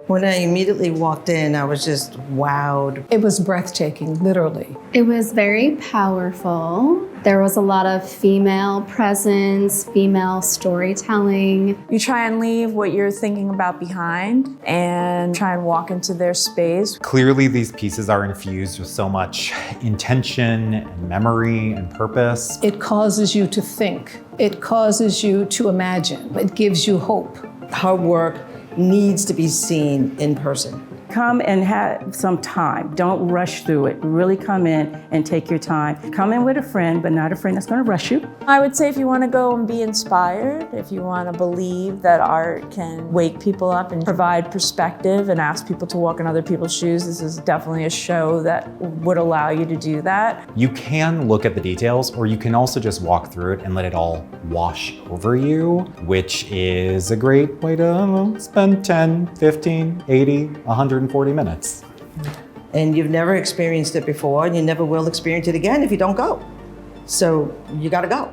When I immediately walked in, I was just wowed. It was breathtaking, literally. It was very powerful. There was a lot of female presence, female storytelling. You try and leave what you're thinking about behind and try and walk into their space. Clearly, these pieces are infused with so much intention and memory and purpose. It causes you to think. It causes you to imagine. It gives you hope. Her work needs to be seen in person. Come and have some time. Don't rush through it. Really come in and take your time. Come in with a friend, but not a friend that's going to rush you. I would say if you want to go and be inspired, if you want to believe that art can wake people up and provide perspective and ask people to walk in other people's shoes, this is definitely a show that would allow you to do that. You can look at the details, or you can also just walk through it and let it all wash over you, which is a great way to, I don't know, spend 10, 15, 80, 140 minutes. And you've never experienced it before, and you never will experience it again if you don't go. So you gotta go.